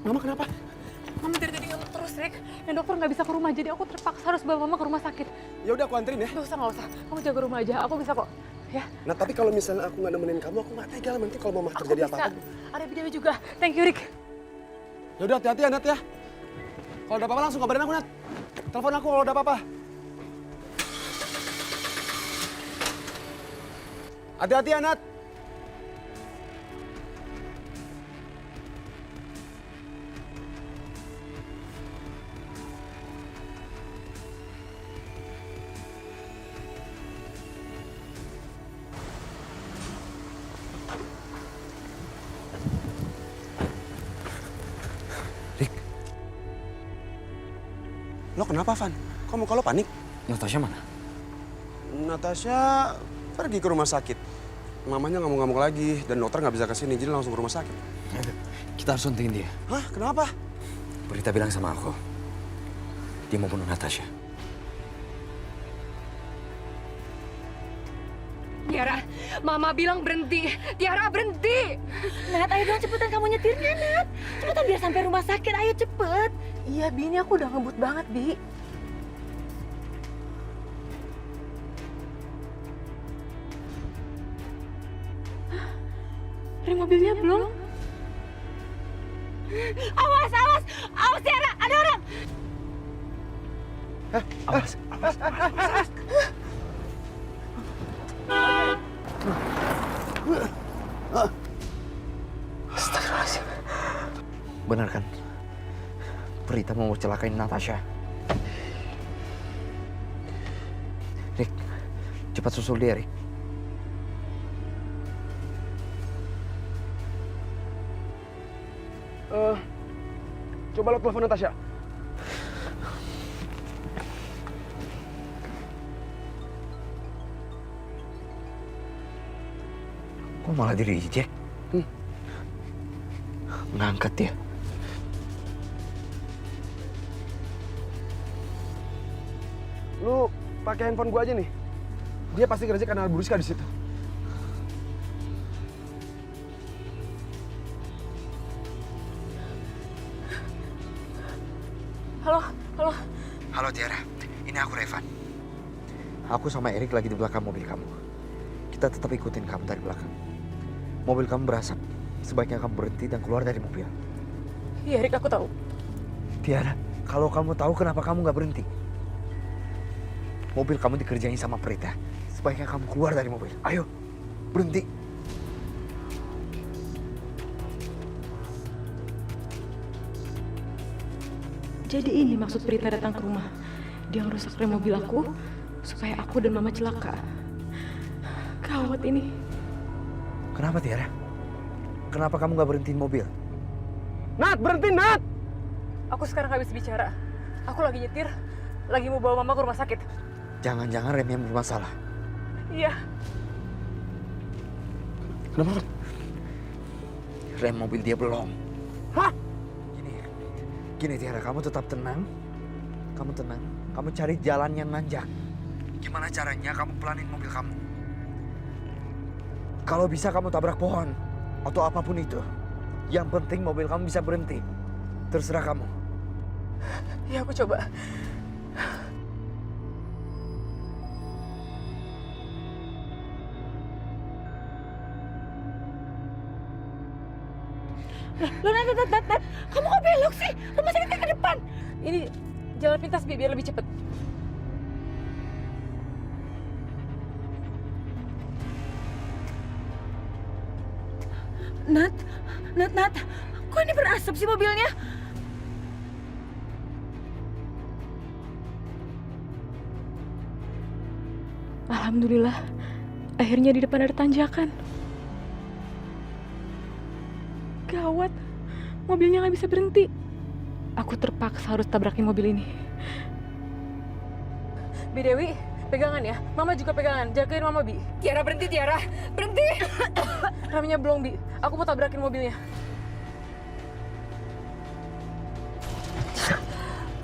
Mama kenapa? Mama dari tadi ngamuk terus, Rick. Dan dokter nggak bisa ke rumah, jadi aku terpaksa harus bawa mama ke rumah sakit. Ya udah aku anterin ya. Nggak usah. Kamu jaga rumah aja, aku bisa kok. Ya, Nah tapi kalau misalnya aku nggak nemenin kamu, aku nggak tega nanti kalau mama aku terjadi bisa. apa-apa. Ada video juga. Thank you, Rick. Ya udah hati-hati ya Nat ya. Kalau ada apa-apa langsung kabarin aku Nat. Telepon aku kalau ada apa-apa. Hati-hati ya Nat. Lo kenapa, Van? Kok muka lo panik? Natasha mana? Natasha pergi ke rumah sakit. Mamanya ngamuk-ngamuk lagi dan dokter nggak bisa kesini, jadi langsung ke rumah sakit. Kita harus suntingin dia. Hah? Kenapa? Berita bilang sama aku. Dia mau bunuh Natasha. Tiara, Mama bilang berhenti. Tiara, berhenti. Nat, ayo dong cepetan kamu nyetirnya, Nat. Cepetan biar sampai rumah sakit, ayo cepet. Iya, Bi, ini aku udah ngebut banget, Bi. Rem mobilnya belum? Awas, Tiara, ada orang. Awas. Astagfirullahaladzim. Benar kan? Berita mau celakain Natasha. Rick, cepat susul dia, Rick. Coba lo telepon Natasha. Kok malah di reject? Nggak angkat dia. Lu pakai handphone gua aja nih. Dia pasti ngerjain kanal Buruska di situ. Halo. Halo Tiara, ini aku Revan. Aku sama Erik lagi di belakang mobil kamu. Kita tetap ikutin kamu dari belakang. Mobil kamu berasap. Sebaiknya kamu berhenti dan keluar dari mobil. Iya, Rick, aku tahu. Tiara, kalau kamu tahu kenapa kamu nggak berhenti? Mobil kamu dikerjain sama Prita. Sebaiknya kamu keluar dari mobil. Ayo, berhenti. Jadi ini maksud Prita datang ke rumah. Dia ngerusak rem mobil aku supaya aku dan Mama celaka. Gawat ini. Kenapa Tiara? Kenapa kamu nggak berhentiin mobil? Nat, berhenti Nat! Aku sekarang gak bisa bicara. Aku lagi nyetir, lagi mau bawa Mama ke rumah sakit. Jangan-jangan remnya bermasalah. Iya. Kenapa? Rem mobil dia belum. Hah? Gini Tiara, kamu tetap tenang. Kamu tenang. Kamu cari jalan yang nanjak. Gimana caranya kamu pelanin mobil kamu? Kalau bisa kamu tabrak pohon atau apapun itu. Yang penting mobil kamu bisa berhenti. Terserah kamu. Ya, aku coba. Loh, Nat. Kamu kok belok sih? Rumah sakitnya ke depan. Ini jalan pintas, Bi, biar lebih cepet. Nat. Kok ini berasap sih mobilnya? Alhamdulillah, akhirnya di depan ada tanjakan. Gawat, mobilnya nggak bisa berhenti. Aku terpaksa harus tabrakin mobil ini. Bi Dewi, pegangan ya. Mama juga pegangan, jagain Mama, Bi. Tiara, berhenti, Tiara. Berhenti. Remnya belum, Bi. Aku mau tabrakin mobilnya.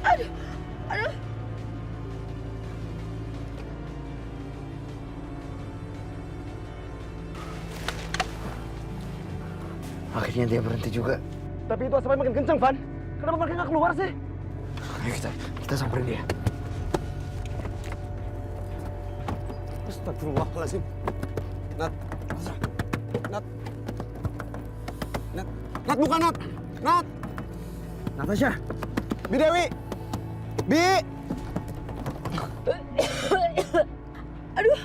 Aduh. Akhirnya dia berhenti juga. Tapi itu asapnya makin kencang, Van. Kenapa mereka nggak keluar sih? Ayo kita samperin dia. Astagfirullahaladzim. Nat. Nat. Nat. Nat, bukan Nat. Nat. Natasha. Bi Dewi. Bi. Aduh,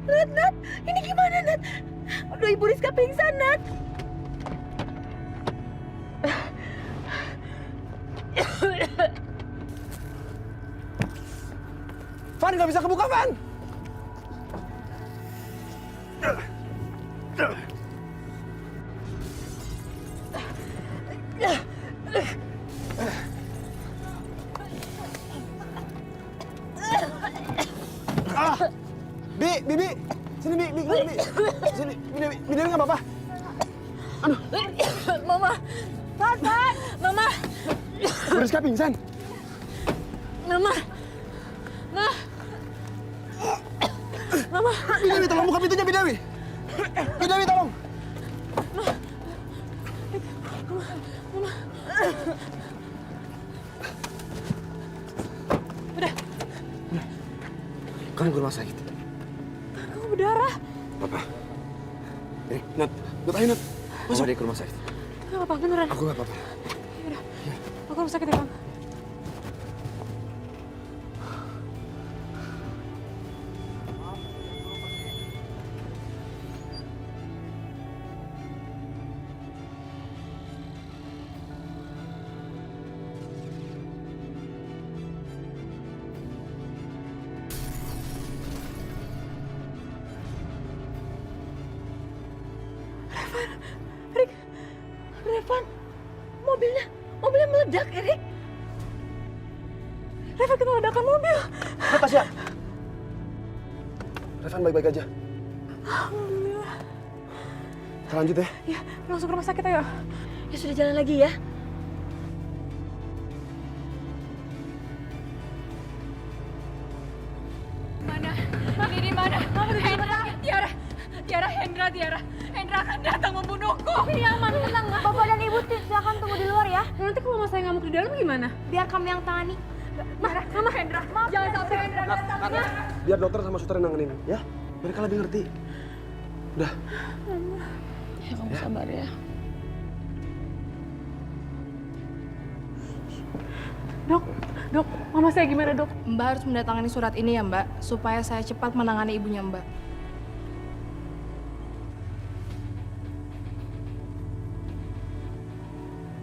Nat, ini gimana, Nat? Aduh, Ibu Rizka pingsan, Nat. Van, nggak bisa kebuka, Van. Bi. Sini, Bi. Sini, Bi Dewi nggak apa-apa. Mama, Van, Mama, Bu Rizka pingsan. Mama, Mama. Bi Dewi, tolong buka pintunya, Bi Dewi. Bi Dewi, tolong. Kamu ke rumah sakit. Kamu berdarah. Papa. Nat, ayo Nat. Masuk dia ke rumah sakit. Nggak apa-apa, beneran. Aku nggak apa-apa. Yaudah, aku rumah sakit ya, Bang. Revan, mobilnya meledak, Erik. Revan, kita ledakan mobil. Natasha. Revan baik-baik aja. Alhamdulillah. Kita lanjut ya. Ya, langsung ke rumah sakit ayo. Ya sudah, jalan lagi ya. Mana? Ini di mana? Hendra, Tiara. Hendra akan datang membunuhku. Iya, aman, tenang. Bapak dan Ibu silakan tunggu di luar ya. Nanti kalau mama saya ngamuk di dalam gimana? Biar kami yang tangani. Mama, Hendra, jangan sampai Hendra datang. Biar dokter sama suster yang nanganin, ya. Mereka lebih ngerti. Udah. Ya, kamu sabar ya. Dok, mama saya gimana, Dok? Mbak harus mendatangani surat ini ya, Mbak, supaya saya cepat menangani ibunya, Mbak.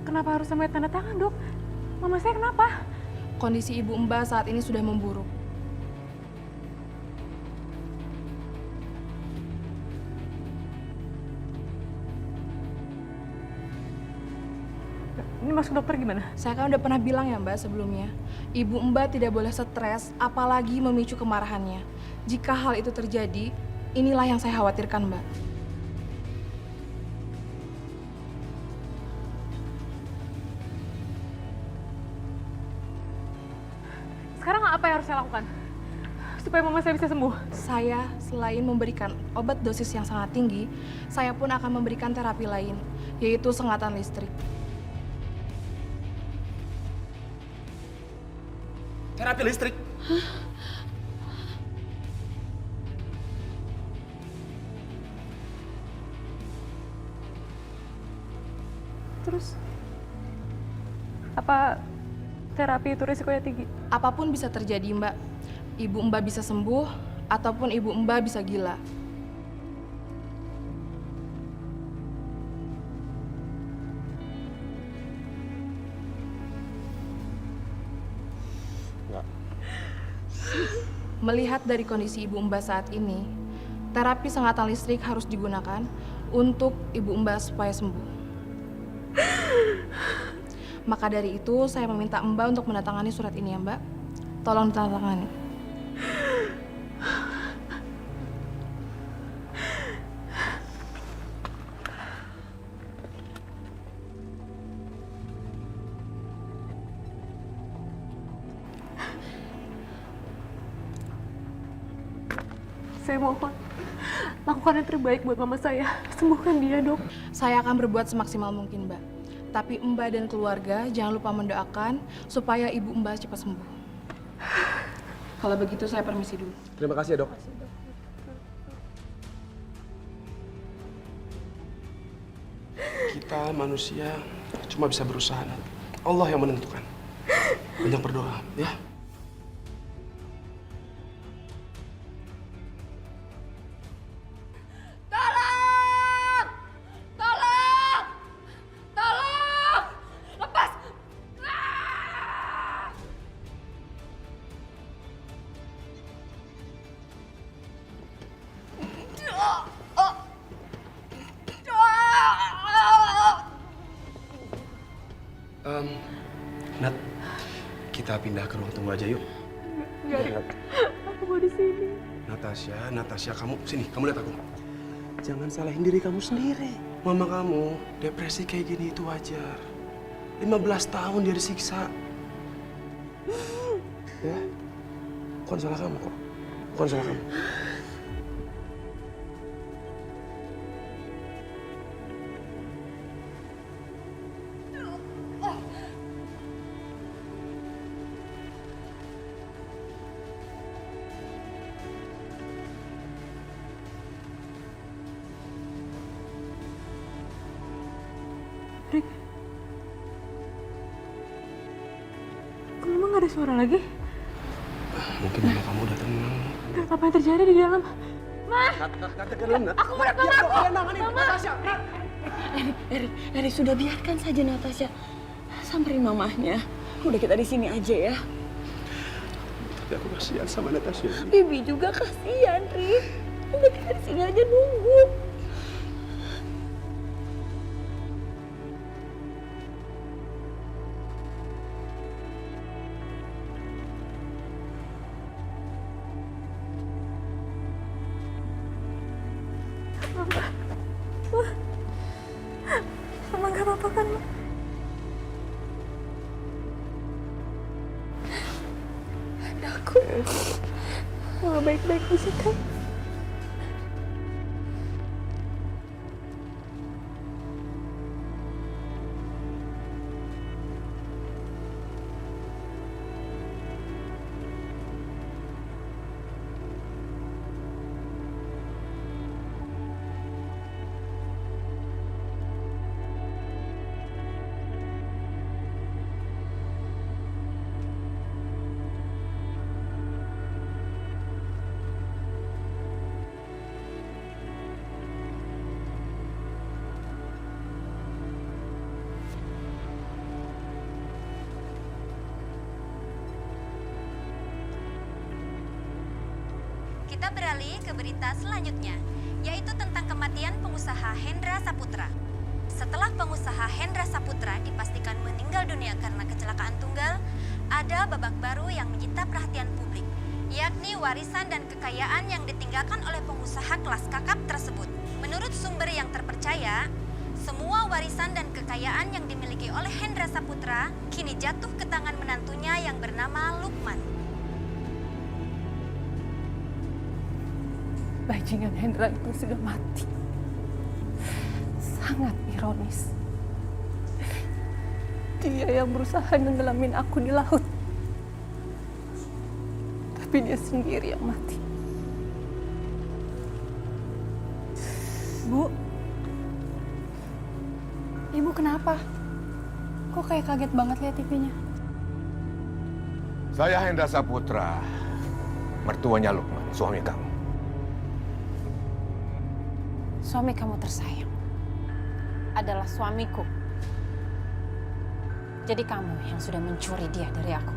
Kenapa harus sampai tanda tangan, Dok? Mama saya kenapa? Kondisi ibu Mbak saat ini sudah memburuk. Ini maksud dokter gimana? Saya kan udah pernah bilang ya, Mbak, sebelumnya. Ibu Mbak tidak boleh stres, apalagi memicu kemarahannya. Jika hal itu terjadi, inilah yang saya khawatirkan, Mbak. Sekarang apa yang harus saya lakukan? Supaya mama saya bisa sembuh. Saya selain memberikan obat dosis yang sangat tinggi, saya pun akan memberikan terapi lain, yaitu sengatan listrik. Terapi listrik. Terus, apa terapi itu risikonya tinggi? Apapun bisa terjadi, Mbak. Ibu Mbak bisa sembuh, ataupun ibu Mbak bisa gila. Enggak. Melihat dari kondisi ibu Mbak saat ini, terapi sengatan listrik harus digunakan untuk ibu Mbak supaya sembuh. Maka dari itu, saya meminta Mbak untuk menandatangani surat ini ya, Mbak. Tolong ditandatangani. Saya mohon, lakukan yang terbaik buat mama saya. Sembuhkan dia, Dok. Saya akan berbuat semaksimal mungkin, Mbak. Tapi Mbak dan keluarga jangan lupa mendoakan supaya ibu Mbak cepat sembuh. Kalau begitu saya permisi dulu. Terima kasih ya, Dok. Kita manusia cuma bisa berusaha, Nat. Allah yang menentukan. Banyak berdoa, ya. Tolong! Tolong! Tolong! Lepas! Ah! Nat, kita pindah ke ruang tunggu aja yuk. Enggak, aku mau di sini. Natasha, kamu sini, kamu lihat aku. Jangan salahin diri kamu sendiri. Mama kamu depresi kayak gini itu wajar. 15 tahun dia disiksa. Ya, bukan salah kamu kok. Bukan salah kamu. Rick, kok emang gak ada suara lagi? Mungkin mama kamu udah tenang. Nat, apa yang terjadi di dalam? Aku mau datang, Mama! Erik, sudah biarkan saja Natasha. Samperin mamahnya. Udah kita di sini aja ya. Tapi aku kasihan sama Natasha. Bibi juga kasihan, Rik. Udah kita di sini aja nunggu. Mama gak apa-apa kan, Ma? Aku Mama baik-baik aja kan? Kita beralih ke berita selanjutnya, yaitu tentang kematian pengusaha Hendra Saputra. Setelah pengusaha Hendra Saputra dipastikan meninggal dunia karena kecelakaan tunggal, ada babak baru yang menyita perhatian publik, yakni warisan dan kekayaan yang ditinggalkan oleh pengusaha kelas kakap tersebut. Menurut sumber yang terpercaya, semua warisan dan kekayaan yang dimiliki oleh Hendra Saputra kini jatuh ke tangan menantunya yang bernama Lukman. Bajingan Hendra itu sudah mati. Sangat ironis. Dia yang berusaha nenggelamin aku di laut. Tapi dia sendiri yang mati. Bu, Ibu kenapa? Kok kayak kaget banget lihat TV-nya? Saya Hendra Saputra, mertuanya Lukman, suami kamu. Suami kamu tersayang adalah suamiku. Jadi kamu yang sudah mencuri dia dari aku.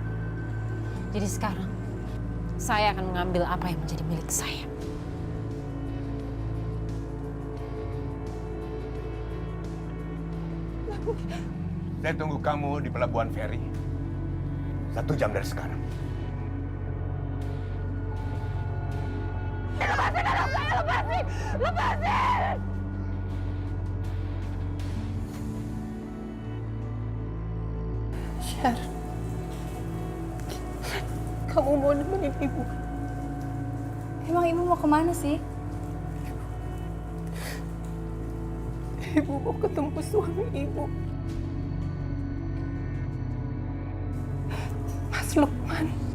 Jadi sekarang, saya akan mengambil apa yang menjadi milik saya. Saya tunggu kamu di pelabuhan feri 1 jam dari sekarang. Lepasin! Syar, kamu mau nemenin Ibu? Emang Ibu mau kemana sih? Ibu mau ketemu suami Ibu. Mas Lukman.